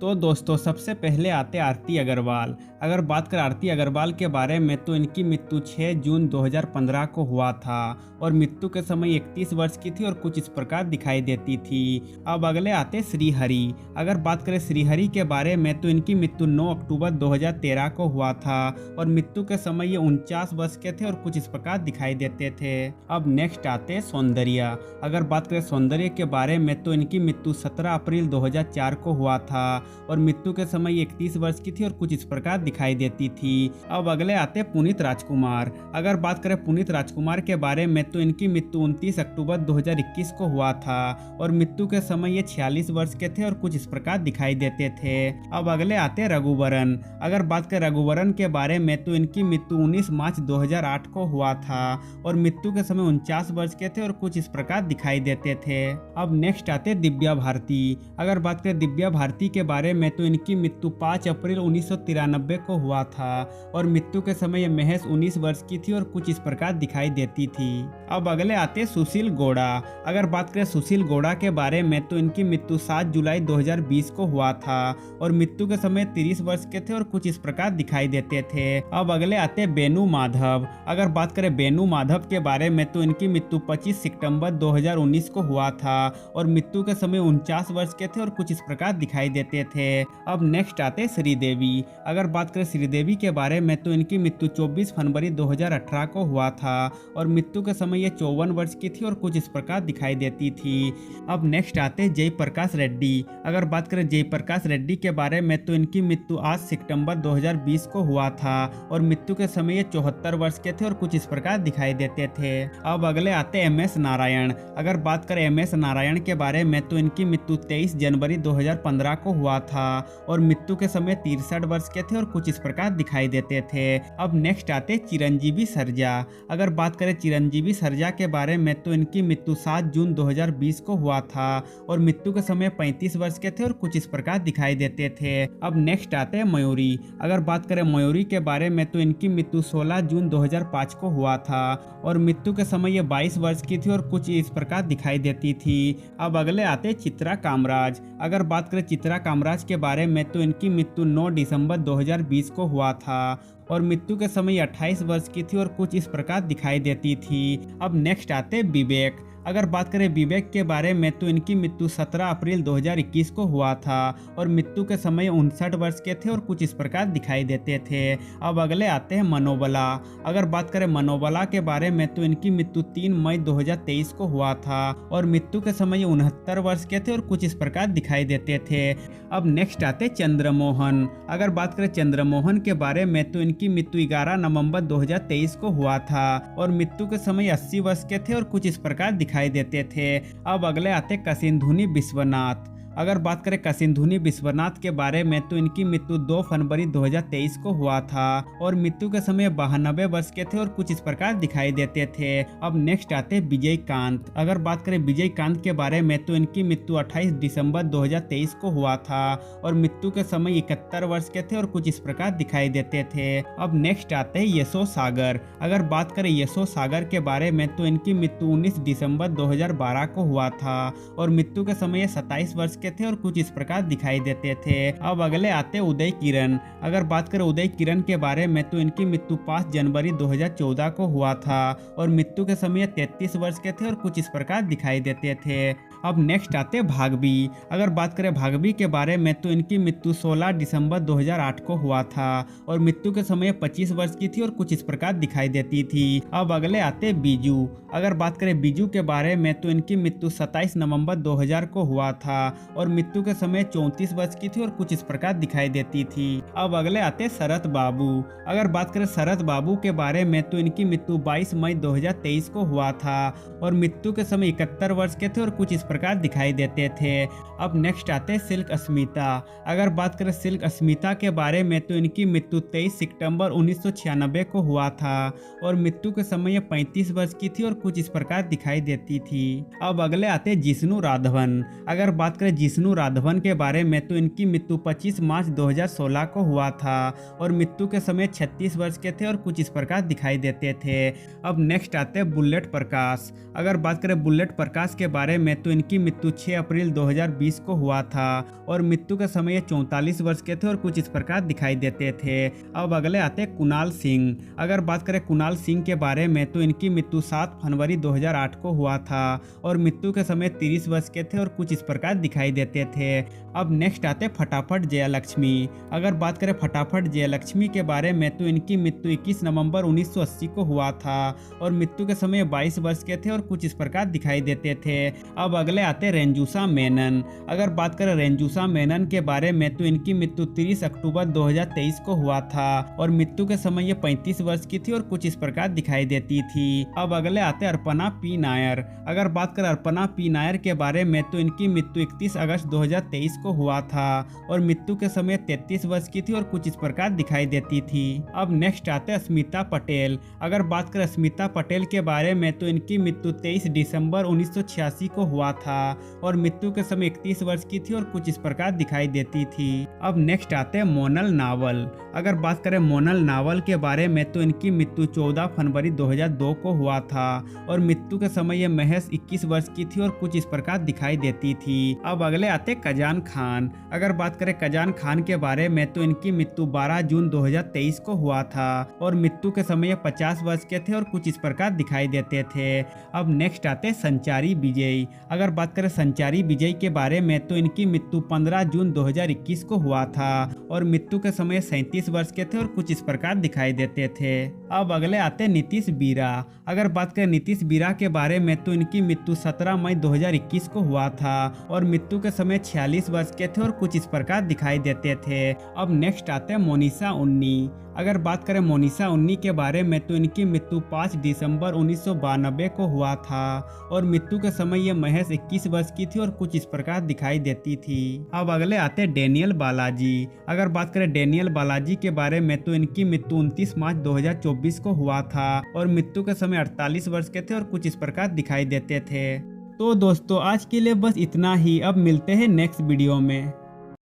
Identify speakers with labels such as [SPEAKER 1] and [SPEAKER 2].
[SPEAKER 1] तो दोस्तों सबसे पहले आते आरती अग्रवाल। अगर बात करें आरती अग्रवाल के बारे में तो इनकी मृत्यु 6 जून 2015 को हुआ था और मृत्यु के समय 31 वर्ष की थी और कुछ इस प्रकार दिखाई देती थी। अब अगले आते श्रीहरि। अगर बात करें श्रीहरि के बारे में तो इनकी मृत्यु 9 अक्टूबर 2013 को हुआ था और मृत्यु के समय ये 49 वर्ष के थे और कुछ इस प्रकार दिखाई देते थे। अब नेक्स्ट आते सौंदर्य। अगर बात करें सौंदर्य के बारे में तो इनकी मृत्यु 17 अप्रैल 2004 को हुआ था और मृत्यु के समय 31 वर्ष की थी और कुछ इस प्रकार दिखाई देती थी। अब अगले आते पुनीत राजकुमार। अगर बात करें पुनीत राजकुमार के बारे में तो इनकी मृत्यु 29 अक्टूबर 2021 को हुआ था और मृत्यु के समय ये 46 वर्ष के थे और कुछ इस प्रकार दिखाई देते थे। अब अगले आते रघुवरन। अगर बात करें रघुवरन के बारे में तो इनकी मृत्यु 19 मार्च 2008 को हुआ था और मृत्यु के समय 49 वर्ष के थे और कुछ इस प्रकार दिखाई देते थे। अब नेक्स्ट आते दिव्या भारती। अगर बात करें दिव्या भारती के बारे में तो इनकी मृत्यु 5 अप्रैल 1993 को हुआ था और मृत्यु के समय ये महज 19 वर्ष की थी और कुछ इस प्रकार दिखाई देती थी। अब अगले आते सुशील गौड़ा। अगर बात करें सुशील गौड़ा के बारे में तो इनकी मृत्यु 7 जुलाई 2020 को हुआ था और मृत्यु के समय 30 वर्ष के थे और कुछ इस प्रकार दिखाई देते थे। अब अगले आते बेनू माधव। अगर बात करें बेनू माधव के बारे में तो इनकी मृत्यु 25 सितंबर 2019 को हुआ था और मृत्यु के समय 49 वर्ष के थे और कुछ इस प्रकार दिखाई देते थे। अब नेक्स्ट आते श्रीदेवी। अगर बात करें श्रीदेवी के बारे में तो इनकी मृत्यु 24 फरवरी 2018 को हुआ था और मृत्यु के समय ये 54 वर्ष की थी और कुछ इस प्रकार दिखाई देती थी। अब नेक्स्ट आते जयप्रकाश रेड्डी। अगर बात करें जयप्रकाश रेड्डी के बारे में तो इनकी मृत्यु 8 सितंबर 2020 को हुआ था और मृत्यु के समय ये 74 वर्ष के थे और कुछ इस प्रकार दिखाई देते थे। अब अगले आते एम.एस. नारायण। अगर बात करें एम.एस. नारायण के बारे में तो इनकी मृत्यु 23 जनवरी 2015 को हुआ था और मृत्यु के समय 63 वर्ष के थे और कुछ इस प्रकार दिखाई देते थे। अब नेक्स्ट आते चिरंजीवी सरजा। अगर बात करें चिरंजीवी सरजा के बारे में तो इनकी मृत्यु 7 जून 2020 को हुआ था और मृत्यु के समय 35 वर्ष के थे और कुछ इस प्रकार दिखाई देते थे। अब नेक्स्ट आते मयूरी। अगर बात करें मयूरी के बारे में तो इनकी मृत्यु 16 जून 2005 को हुआ था और मृत्यु के समय ये 22 वर्ष की थी और कुछ इस प्रकार दिखाई देती थी। अब अगले आते चित्रा कामराज। अगर बात करें चित्रा कामराज के बारे में तो इनकी मृत्यु 9 दिसंबर 2020 को हुआ था और मृत्यु के समय 28 वर्ष की थी और कुछ इस प्रकार दिखाई देती थी। अब नेक्स्ट आते विवेक। अगर बात करें विवेक के बारे में तो इनकी मृत्यु 17 अप्रैल 2021 को हुआ था और मृत्यु के समय 59 वर्ष के थे और कुछ इस प्रकार दिखाई देते थे। अब अगले आते हैं मनोबला। अगर बात करें मनोबला के बारे में तो इनकी मृत्यु 3 मई 2023 को हुआ था और मृत्यु के समय 69 वर्ष के थे और कुछ इस प्रकार दिखाई देते थे। अब नेक्स्ट आते चंद्रमोहन। अगर बात करें चंद्रमोहन के बारे में तो इनकी मृत्यु 11 नवंबर 2023 को हुआ था और मृत्यु के समय 80 वर्ष के थे और कुछ इस प्रकार दिखाई देते थे। अब अगले आते कसिंधुनी विश्वनाथ। अगर बात करें कसिंधुनी विश्वनाथ के बारे में तो इनकी मृत्यु 2 फरवरी 2023 को हुआ था और मृत्यु के समय 92 वर्ष के थे और कुछ इस प्रकार दिखाई देते थे। अब नेक्स्ट आते विजयकांत। अगर बात करें विजयकांत के बारे में तो इनकी मृत्यु 28 दिसंबर 2023 को हुआ था और मृत्यु के समय 71 वर्ष के थे और कुछ इस प्रकार दिखाई देते थे। अब नेक्स्ट आते हैं यशो सागर। अगर बात करें यशो सागर के बारे में तो इनकी मृत्यु 19 दिसंबर 2012 को हुआ था और मृत्यु के समय 27 वर्ष थे और कुछ इस प्रकार दिखाई देते थे। अब अगले आते उदय किरण। अगर बात करें उदय किरण के बारे में तो इनकी मृत्यु 5 जनवरी 2014 को हुआ था और मृत्यु के समय 33 वर्ष के थे और कुछ इस प्रकार दिखाई देते थे। अब नेक्स्ट आते भागवी। अगर बात करें भागवी के बारे में तो इनकी मृत्यु 16 दिसंबर 2008 को हुआ था और मृत्यु के समय 25 वर्ष की थी और कुछ इस प्रकार दिखाई देती थी। अब अगले आते बीजू। अगर बात करें बीजू के बारे में तो इनकी मृत्यु 27 नवंबर 2000 को हुआ था और मृत्यु के समय 34 वर्ष की थी और कुछ इस प्रकार दिखाई देती थी। अब अगले आते शरत बाबू। अगर बात करें शरत बाबू के बारे में तो इनकी मृत्यु 22 मई 2023 को हुआ था और मृत्यु के समय 71 वर्ष के थे और कुछ इस प्रकार दिखाई देते थे। अब नेक्स्ट आते सिल्क अस्मिता। अगर बात करें सिल्क अस्मिता के बारे में तो इनकी मृत्यु 23 सितंबर 1996 को हुआ था और मृत्यु के समय 35 वर्ष की थी और कुछ इस प्रकार दिखाई देती थी। अब अगले आते जिष्णु राघवन। अगर बात करें जिष्णु राघवन के बारे में तो इनकी मृत्यु 25 मार्च 2016 को हुआ था और मृत्यु के समय 36 वर्ष के थे और कुछ इस प्रकार दिखाई देते थे। अब नेक्स्ट आते बुलेट प्रकाश। अगर बात करें बुलेट प्रकाश के बारे में तो इनकी मृत्यु 6 अप्रैल 2020 को हुआ था और मृत्यु के समय ये 44 वर्ष के थे और कुछ इस प्रकार दिखाई देते थे। अब अगले आते हैं कुणाल सिंह। अगर बात करें कुणाल सिंह के बारे में तो इनकी मृत्यु 7 फरवरी 2008 को हुआ था और मृत्यु के समय 30 वर्ष के थे और कुछ इस प्रकार दिखाई देते थे। अब नेक्स्ट आते फटाफट जयलक्ष्मी। अगर बात करें फटाफट जयलक्ष्मी के बारे में तो इनकी मृत्यु 21 नवंबर 1980 को हुआ था और मृत्यु के समय 22 वर्ष के थे और कुछ इस प्रकार दिखाई देते थे। अब अगले आते रेंजुसा मेनन। अगर बात करें रेंजुसा मेनन के बारे में तो इनकी मृत्यु 30 अक्टूबर 2023 को हुआ था और मृत्यु के समय ये 35 वर्ष की थी और कुछ इस प्रकार दिखाई देती थी। अब अगले आते अर्पणा पी नायर। अगर बात करें अर्पणा पी नायर के बारे में तो इनकी मृत्यु 31 अगस्त 2023 को हुआ था और मृत्यु के समय 33 वर्ष की थी और कुछ इस प्रकार दिखाई देती थी। अब नेक्स्ट आते स्मिता पटेल। अगर बात करें स्मिता पटेल के बारे में तो इनकी मृत्यु 23 दिसंबर 1986 को हुआ था और मृत्यु के समय 31 वर्ष की थी और कुछ इस प्रकार दिखाई देती थी। अब नेक्स्ट आते हैं मोनल नावल। अगर बात करें मोनल नावल के बारे में तो इनकी मृत्यु 14 फरवरी 2002 को हुआ था और मृत्यु के समय ये महज 21 वर्ष की थी और कुछ इस प्रकार दिखाई देती थी। अब अगले आते कजान खान। अगर बात करें कजान खान के बारे में तो इनकी मृत्यु 12 जून 2023 को हुआ था और मृत्यु के समय 50 वर्ष के थे और कुछ इस प्रकार दिखाई देते थे। अब नेक्स्ट आते संचारी विजय। अगर बात करें संचारी विजय के बारे में तो इनकी मृत्यु 15 जून 2021 को हुआ था और मृत्यु के समय 37 वर्ष के थे और कुछ इस प्रकार दिखाई देते थे। अब अगले आते नीतीश बीरा। अगर बात करें नीतीश बीरा के बारे में तो इनकी मृत्यु 17 मई 2021 को हुआ था और मृत्यु के समय 46 वर्ष के थे और कुछ इस प्रकार दिखाई देते थे। अब नेक्स्ट आते हैं मोनिशा उन्नी। अगर बात करें मोनिशा उन्नी के बारे में तो इनकी मृत्यु 5 दिसंबर 1992 को हुआ था और मृत्यु के समय ये महज 21 वर्ष की थी और कुछ इस प्रकार दिखाई देती थी। अब अगले आते हैं डेनियल बालाजी। अगर बात करें डेनियल बालाजी के बारे में तो इनकी मृत्यु 29 मार्च 2024 को हुआ था और मृत्यु के समय 48 वर्ष के थे और कुछ इस प्रकार दिखाई देते थे। तो दोस्तों आज के लिए बस इतना ही। अब मिलते हैं नेक्स्ट वीडियो में।